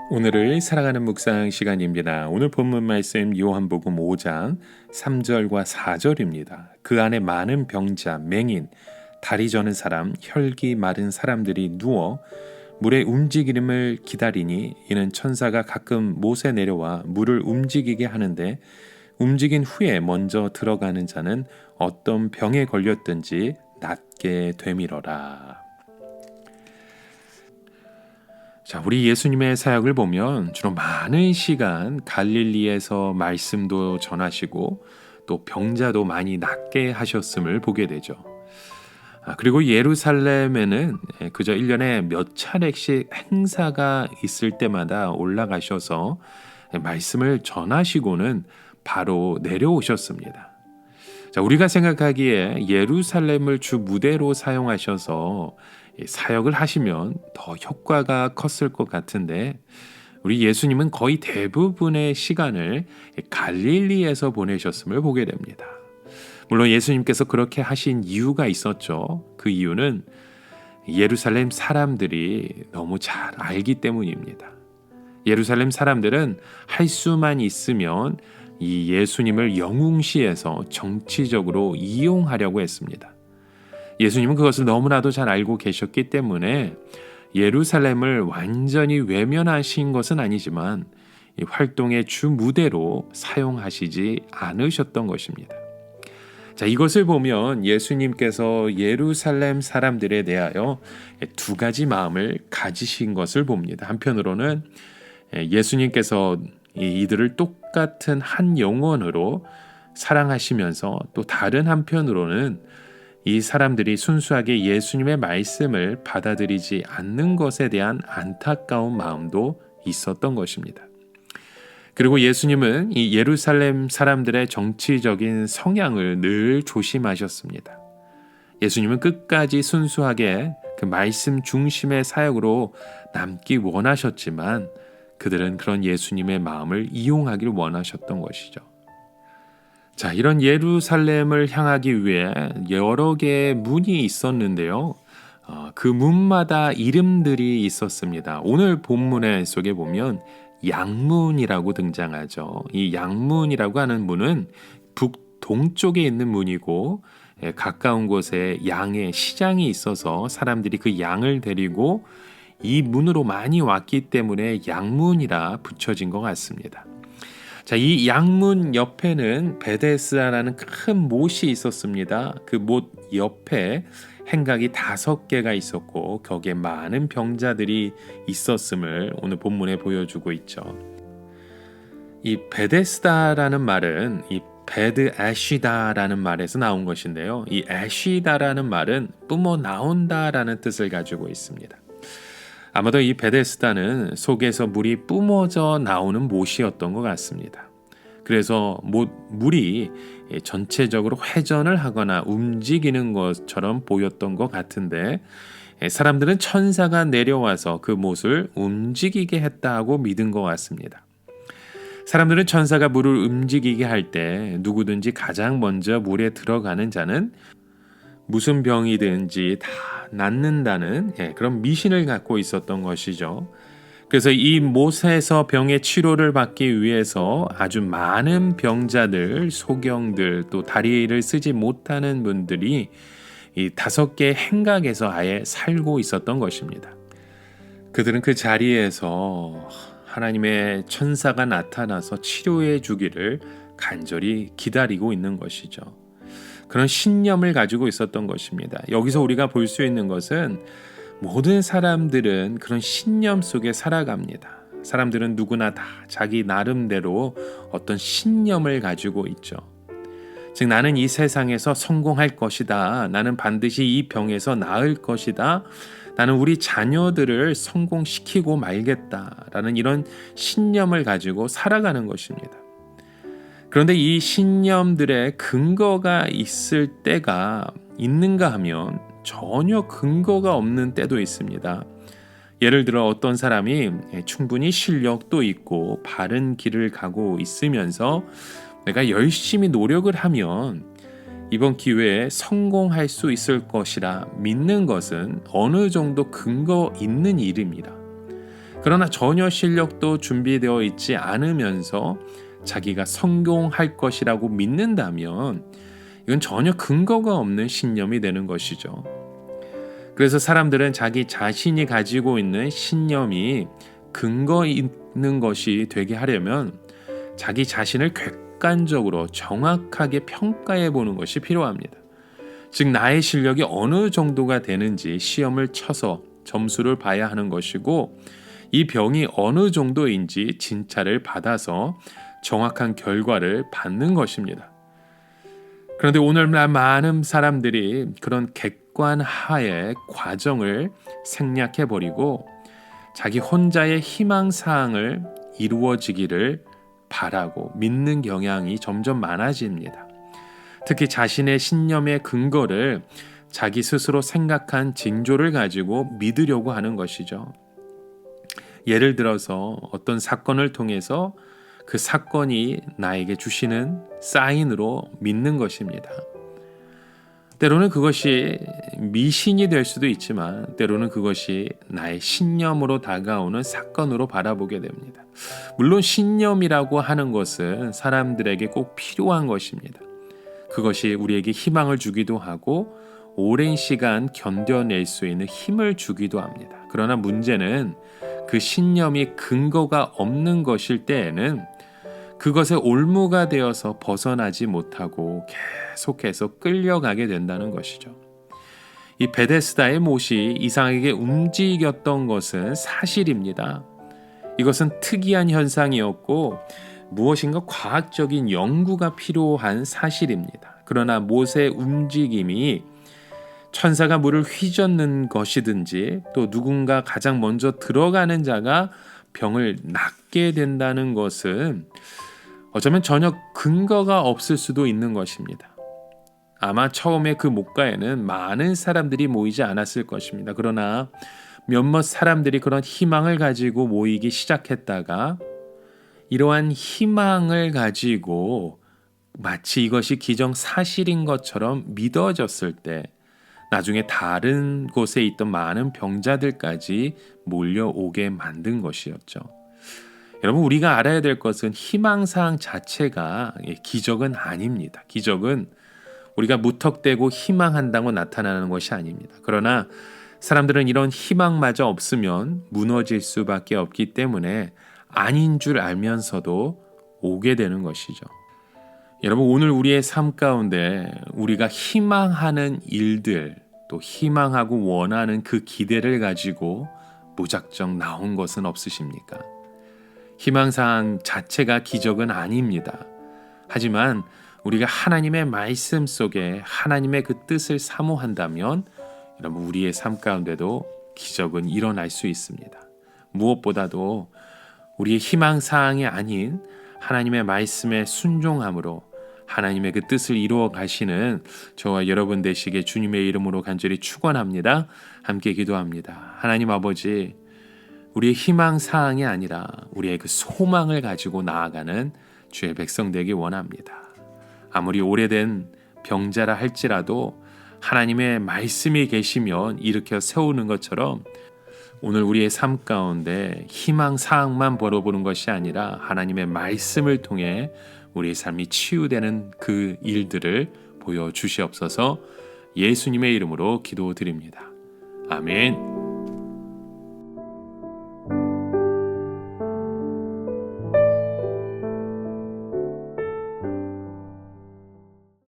오늘을 사랑하는 묵상 시간입니다. 오늘 본문 말씀 요한복음 5장 3절과 4절입니다. 그 안에 많은 병자, 맹인, 다리 저는 사람, 혈기 마른 사람들이 누워 물의 움직임을 기다리니 이는 천사가 가끔 못에 내려와 물을 움직이게 하는데 움직인 후에 먼저 들어가는 자는 어떤 병에 걸렸든지 낫게 되밀어라. 자, 우리 예수님의 사역을 보면 주로 많은 시간 갈릴리에서 말씀도 전하시고 또 병자도 많이 낫게 하셨음을 보게 되죠. 그리고 예루살렘에는 그저 1년에 몇 차례씩 행사가 있을 때마다 올라가셔서 말씀을 전하시고는 바로 내려오셨습니다. 자, 우리가 생각하기에 예루살렘을 주 무대로 사용하셔서 사역을 하시면 더 효과가 컸을 것 같은데 우리 예수님은 거의 대부분의 시간을 갈릴리에서 보내셨음을 보게 됩니다. 물론 예수님께서 그렇게 하신 이유가 있었죠. 그 이유는 예루살렘 사람들이 너무 잘 알기 때문입니다. 예루살렘 사람들은 할 수만 있으면 이 예수님을 영웅시해서 정치적으로 이용하려고 했습니다. 예수님은 그것을 너무나도 잘 알고 계셨기 때문에 예루살렘을 완전히 외면하신 것은 아니지만 이 활동의 주 무대로 사용하시지 않으셨던 것입니다. 자, 이것을 보면 예수님께서 예루살렘 사람들에 대하여 두 가지 마음을 가지신 것을 봅니다. 한편으로는 예수님께서 이들을 똑같은 한 영혼으로 사랑하시면서 또 다른 한편으로는 이 사람들이 순수하게 예수님의 말씀을 받아들이지 않는 것에 대한 안타까운 마음도 있었던 것입니다. 그리고 예수님은 이 예루살렘 사람들의 정치적인 성향을 늘 조심하셨습니다. 예수님은 끝까지 순수하게 그 말씀 중심의 사역으로 남기 원하셨지만 그들은 그런 예수님의 마음을 이용하기를 원하셨던 것이죠. 자, 이런 예루살렘을 향하기 위해 여러 개의 문이 있었는데요. 그 문마다 이름들이 있었습니다. 오늘 본문의 속에 보면 양문이라고 등장하죠. 이 양문이라고 하는 문은 북동쪽에 있는 문이고 가까운 곳에 양의 시장이 있어서 사람들이 그 양을 데리고 이 문으로 많이 왔기 때문에 양문이라 붙여진 것 같습니다. 자, 이 양문 옆에는 베데스다라는 큰 못이 있었습니다. 그 못 옆에 행각이 5개가 있었고 거기에 많은 병자들이 있었음을 오늘 본문에 보여주고 있죠. 이 베데스다라는 말은 이 베드 애쉬다라는 말에서 나온 것인데요. 이 애쉬다라는 말은 뿜어 나온다라는 뜻을 가지고 있습니다. 아마도 이 베데스다는 속에서 물이 뿜어져 나오는 못이었던 것 같습니다. 그래서 물이 전체적으로 회전을 하거나 움직이는 것처럼 보였던 것 같은데 사람들은 천사가 내려와서 그 못을 움직이게 했다고 믿은 것 같습니다. 사람들은 천사가 물을 움직이게 할 때 누구든지 가장 먼저 물에 들어가는 자는 무슨 병이든지 다 낫는다는 그런 미신을 갖고 있었던 것이죠. 그래서 이 못에서 병의 치료를 받기 위해서 아주 많은 병자들, 소경들, 또 다리를 쓰지 못하는 분들이 이 5개의 행각에서 아예 살고 있었던 것입니다. 그들은 그 자리에서 하나님의 천사가 나타나서 치료해 주기를 간절히 기다리고 있는 것이죠. 그런 신념을 가지고 있었던 것입니다. 여기서 우리가 볼 수 있는 것은 모든 사람들은 그런 신념 속에 살아갑니다. 사람들은 누구나 다 자기 나름대로 어떤 신념을 가지고 있죠. 즉 나는 이 세상에서 성공할 것이다. 나는 반드시 이 병에서 나을 것이다. 나는 우리 자녀들을 성공시키고 말겠다라는 이런 신념을 가지고 살아가는 것입니다. 그런데 이 신념들의 근거가 있을 때가 있는가 하면 전혀 근거가 없는 때도 있습니다. 예를 들어 어떤 사람이 충분히 실력도 있고 바른 길을 가고 있으면서 내가 열심히 노력을 하면 이번 기회에 성공할 수 있을 것이라 믿는 것은 어느 정도 근거 있는 일입니다. 그러나 전혀 실력도 준비되어 있지 않으면서 자기가 성공할 것이라고 믿는다면 이건 전혀 근거가 없는 신념이 되는 것이죠. 그래서 사람들은 자기 자신이 가지고 있는 신념이 근거 있는 것이 되게 하려면 자기 자신을 객관적으로 정확하게 평가해 보는 것이 필요합니다. 즉 나의 실력이 어느 정도가 되는지 시험을 쳐서 점수를 봐야 하는 것이고 이 병이 어느 정도인지 진찰을 받아서 정확한 결과를 받는 것입니다. 그런데 오늘날 많은 사람들이 그런 객관화의 과정을 생략해버리고 자기 혼자의 희망사항을 이루어지기를 바라고 믿는 경향이 점점 많아집니다. 특히 자신의 신념의 근거를 자기 스스로 생각한 징조를 가지고 믿으려고 하는 것이죠. 예를 들어서 어떤 사건을 통해서 그 사건이 나에게 주시는 사인으로 믿는 것입니다. 때로는 그것이 미신이 될 수도 있지만 때로는 그것이 나의 신념으로 다가오는 사건으로 바라보게 됩니다. 물론 신념이라고 하는 것은 사람들에게 꼭 필요한 것입니다. 그것이 우리에게 희망을 주기도 하고 오랜 시간 견뎌낼 수 있는 힘을 주기도 합니다. 그러나 문제는 그 신념이 근거가 없는 것일 때에는 그것의 올무가 되어서 벗어나지 못하고 계속해서 끌려가게 된다는 것이죠. 이 베데스다의 못이 이상하게 움직였던 것은 사실입니다. 이것은 특이한 현상이었고 무엇인가 과학적인 연구가 필요한 사실입니다. 그러나 못의 움직임이 천사가 물을 휘젓는 것이든지 또 누군가 가장 먼저 들어가는 자가 병을 낫게 된다는 것은 어쩌면 전혀 근거가 없을 수도 있는 것입니다. 아마 처음에 그 목가에는 많은 사람들이 모이지 않았을 것입니다. 그러나 몇몇 사람들이 그런 희망을 가지고 모이기 시작했다가 이러한 희망을 가지고 마치 이것이 기정사실인 것처럼 믿어졌을 때 나중에 다른 곳에 있던 많은 병자들까지 몰려오게 만든 것이었죠. 여러분 우리가 알아야 될 것은 희망사항 자체가 기적은 아닙니다. 기적은 우리가 무턱대고 희망한다고 나타나는 것이 아닙니다. 그러나 사람들은 이런 희망마저 없으면 무너질 수밖에 없기 때문에 아닌 줄 알면서도 오게 되는 것이죠. 여러분 오늘 우리의 삶 가운데 우리가 희망하는 일들 또 희망하고 원하는 그 기대를 가지고 무작정 나온 것은 없으십니까? 희망사항 자체가 기적은 아닙니다. 하지만 우리가 하나님의 말씀 속에 하나님의 그 뜻을 사모한다면 여러분 우리의 삶 가운데도 기적은 일어날 수 있습니다. 무엇보다도 우리의 희망사항이 아닌 하나님의 말씀에 순종함으로 하나님의 그 뜻을 이루어 가시는 저와 여러분 되시게 주님의 이름으로 간절히 축원합니다. 함께 기도합니다. 하나님 아버지, 우리의 희망사항이 아니라 우리의 그 소망을 가지고 나아가는 주의 백성 되기 원합니다. 아무리 오래된 병자라 할지라도 하나님의 말씀이 계시면 일으켜 세우는 것처럼 오늘 우리의 삶 가운데 희망사항만 벌어보는 것이 아니라 하나님의 말씀을 통해 우리의 삶이 치유되는 그 일들을 보여주시옵소서. 예수님의 이름으로 기도드립니다. 아멘.